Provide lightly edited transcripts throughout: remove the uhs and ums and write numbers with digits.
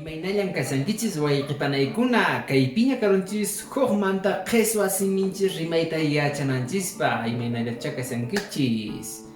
Imaynallan kasankichis wayqipanaykuna kaypiña karunchis hukmanta qhiswa siminchis rimayta yachananchispa imaynallacha kasankichis.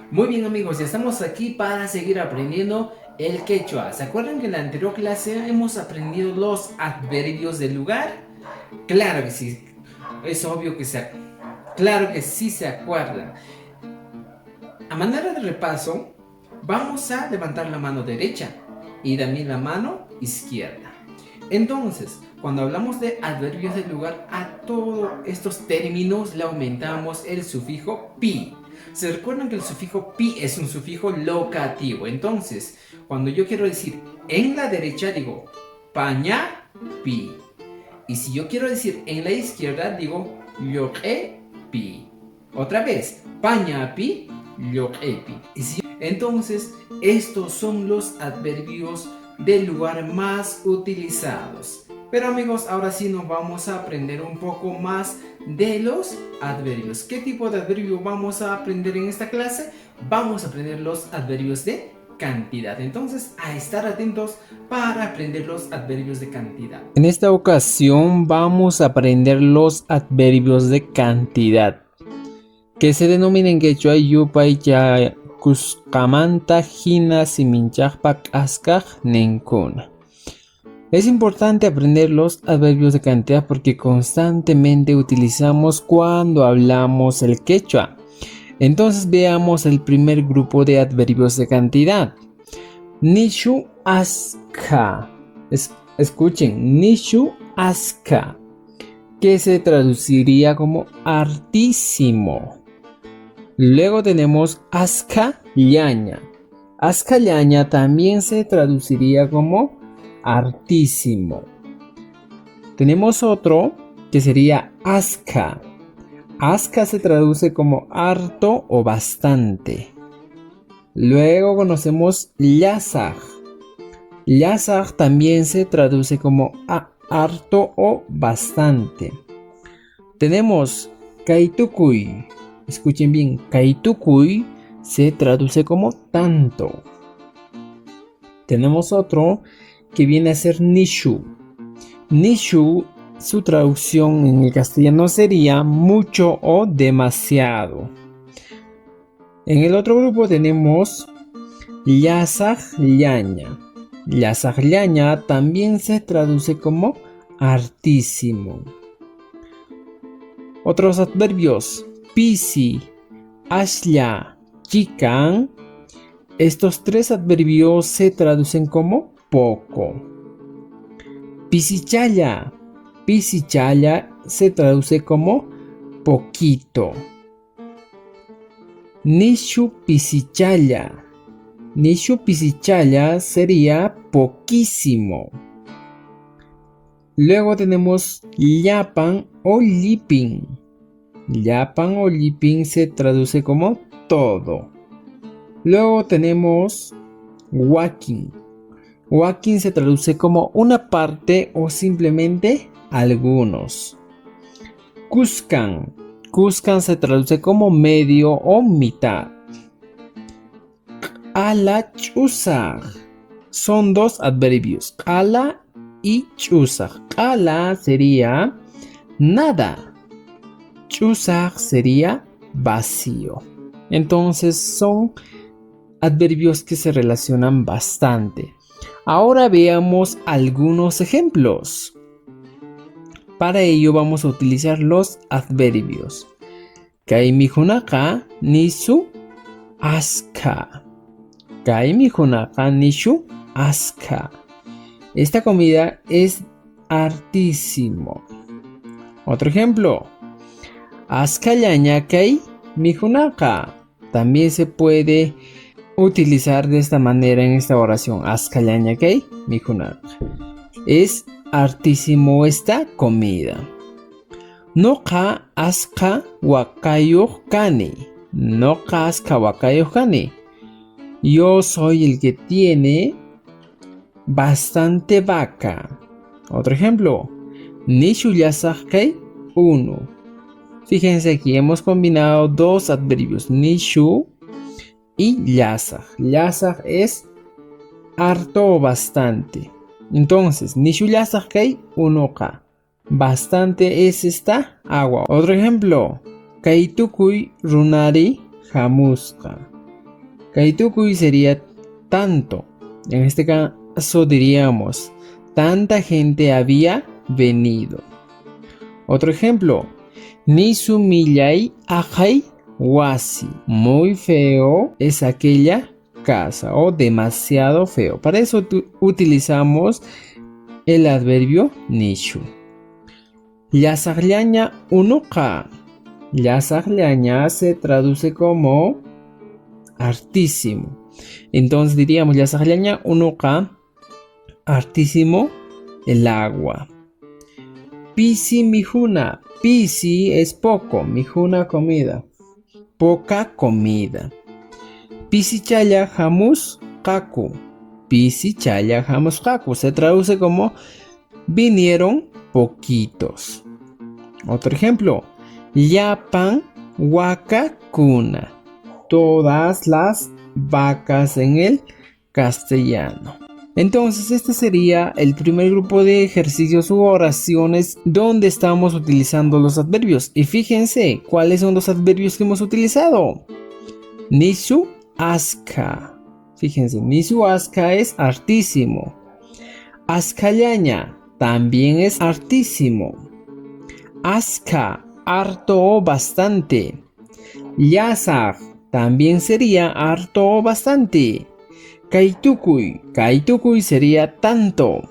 Muy bien amigos, ya estamos aquí para seguir aprendiendo el quechua. ¿Se acuerdan que en la anterior clase hemos aprendido los adverbios del lugar? Claro que sí, es obvio que claro que sí se acuerdan. A manera de repaso, vamos a levantar la mano derecha y también la mano izquierda. Entonces, cuando hablamos de adverbios del lugar, a todos estos términos le aumentamos el sufijo pi. ¿Se recuerdan que el sufijo pi es un sufijo locativo? Entonces, cuando yo quiero decir en la derecha, digo paña pi. Y si yo quiero decir en la izquierda, digo yoque pi. Otra vez, paña pi, yoque pi. Entonces, estos son los adverbios del lugar más utilizados. Pero amigos, ahora sí nos vamos a aprender un poco más de los adverbios. ¿Qué tipo de adverbio vamos a aprender en esta clase? Vamos a aprender los adverbios de cantidad. Entonces, a estar atentos para aprender los adverbios de cantidad. En esta ocasión vamos a aprender los adverbios de cantidad, que se denominan en quechua yupay ya kusqamanta hina siminchaqpak askaj nenkuna. Es importante aprender los adverbios de cantidad porque constantemente utilizamos cuando hablamos el quechua. Entonces veamos el primer grupo de adverbios de cantidad. Nishu aska. Escuchen, nishu aska, que se traduciría como hartísimo. Luego tenemos aska llaña. Aska llaña también se traduciría como hartísimo. Tenemos otro que sería aska. Aska se traduce como harto o bastante. Luego conocemos llazaj. Llazaj también se traduce como harto o bastante. Tenemos kaitukuy. Escuchen bien, kaitukuy se traduce como tanto. Tenemos otro que viene a ser nishu. Nishu, su traducción en el castellano sería mucho o demasiado. En el otro grupo tenemos llazaj llaña. Llazaj llaña también se traduce como hartísimo. Otros adverbios: pisi, ashla, chican. Estos tres adverbios se traducen como poco. Pisichaya. Pisichaya se traduce como poquito. Nishu pisichaya. Nishu pisichaya sería poquísimo. Luego tenemos llapan o lipin. Llapan o lipin se traduce como todo. Luego tenemos wakin. Wakin se traduce como una parte o simplemente algunos. Cuscan. Cuscan se traduce como medio o mitad. Ala chusaj. Son dos adverbios, ala y chusaj. Ala sería nada. Chusaj sería vacío. Entonces son adverbios que se relacionan bastante. Ahora veamos algunos ejemplos. Para ello vamos a utilizar los adverbios. Kay mijunaka nisu aska. Kay mijunaka nishu aska. Esta comida es hartísimo. Otro ejemplo. Aska llaña kay mijunaka. También se puede utilizar de esta manera en esta oración. Aska llaña kay mijunaka. Es hartísimo esta comida. Noqa aska wakayuq kani. Noqa aska wakayuq kani. Yo soy el que tiene bastante vaca. Otro ejemplo. Nishu llazaj kay uno. Fíjense aquí hemos combinado dos adverbios, nishu y llazaj. Llazaj es harto o bastante. Entonces, nishu llasak kay unuqa. Bastante es esta agua. Otro ejemplo. Kay tukuy runari hamusqa. Kay tukuy sería tanto. En este caso diríamos, tanta gente había venido. Otro ejemplo. Nisu millay ajay wasi. Muy feo es aquella casa o demasiado feo. Para eso utilizamos el adverbio nishu. Llasaklaña unuqa. Llasaklaña se traduce como hartísimo. Entonces diríamos llasaklaña unuqa, hartísimo el agua. Pisi mijuna. Pisi es poco, mijuna comida. Poca comida. Pisi chaya hamus kaku. Pisi chaya hamus kaku se traduce como vinieron poquitos. Otro ejemplo. Llapan wakakuna. Todas las vacas en el castellano. Entonces este sería el primer grupo de ejercicios u oraciones donde estamos utilizando los adverbios. Y fíjense cuáles son los adverbios que hemos utilizado. Nisu aska. Fíjense, nisu aska es hartísimo. Askallaña también es hartísimo. Aska, harto o bastante. Llasak también sería harto o bastante. Kaitukuy, kaitukuy sería tanto.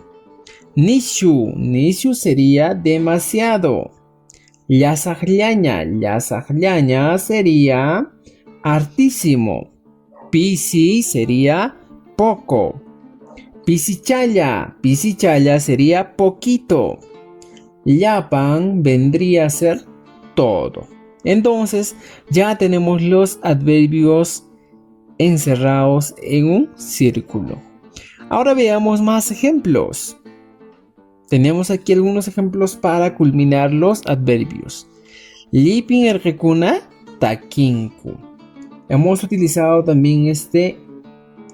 Nishu, nishu sería demasiado. Llasaklaña, llasaklaña sería hartísimo. Pisi sería poco. Pisichaya, pisichaya sería poquito. Llapan vendría a ser todo. Entonces ya tenemos los adverbios encerrados en un círculo. Ahora veamos más ejemplos. Tenemos aquí algunos ejemplos para culminar los adverbios. Lipin errekuna takinku. Hemos utilizado también este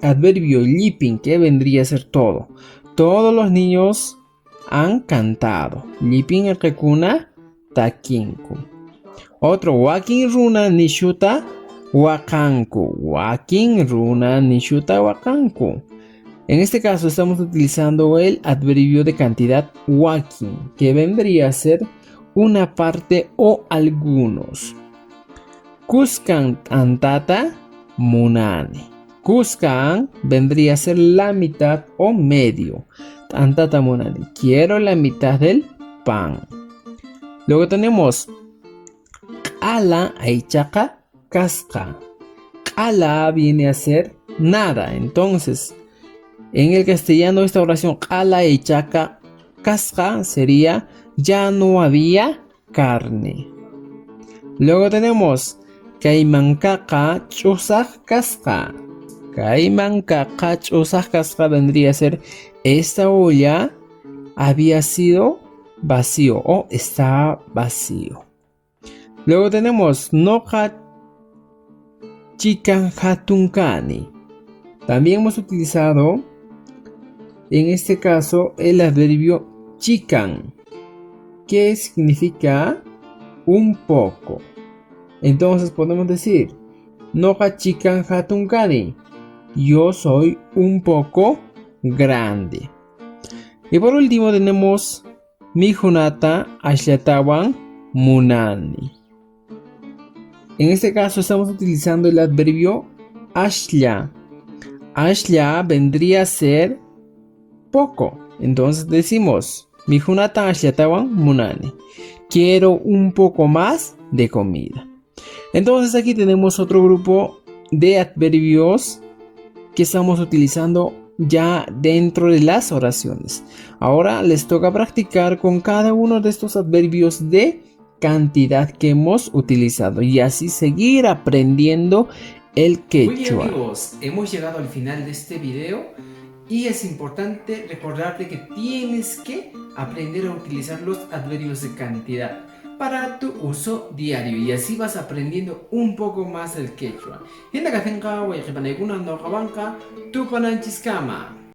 adverbio lipin, que vendría a ser todo. Todos los niños han cantado. Lipin errekuna takinku. Otro, wakin runa nishuta wakanku. Wakin runa nishuta wakanku. En este caso estamos utilizando el adverbio de cantidad wakin, que vendría a ser una parte o algunos. Kuskan antata munani. Kuskan vendría a ser la mitad o medio. Antata munani. Quiero la mitad del pan. Luego tenemos ala aichaka kaska. Ala viene a ser nada. Entonces, en el castellano esta oración ala aichaka kaska sería ya no había carne. Luego tenemos kaimankaka chusak kaska. Kaimankaka chusak kaska vendría a ser esta olla había sido vacío o está vacío. Luego tenemos noja chikan hatunkani. También hemos utilizado en este caso el adverbio chikan, que significa un poco. Entonces podemos decir noja chikan hatunkani. Yo soy un poco grande. Y por último tenemos mijunata ashlatawan munani. En este caso estamos utilizando el adverbio ashla. Ashla vendría a ser poco. Entonces decimos mijunata ashlatawan munani. Quiero un poco más de comida. Entonces aquí tenemos otro grupo de adverbios que estamos utilizando ya dentro de las oraciones. Ahora les toca practicar con cada uno de estos adverbios de cantidad que hemos utilizado y así seguir aprendiendo el quechua. Muy bien, amigos, hemos llegado al final de este video y es importante recordarte que tienes que aprender a utilizar los adverbios de cantidad para tu uso diario y así vas aprendiendo un poco más el quechua. Hinda katenka, wayqipanaykunan noqawanqa tupananchiskama.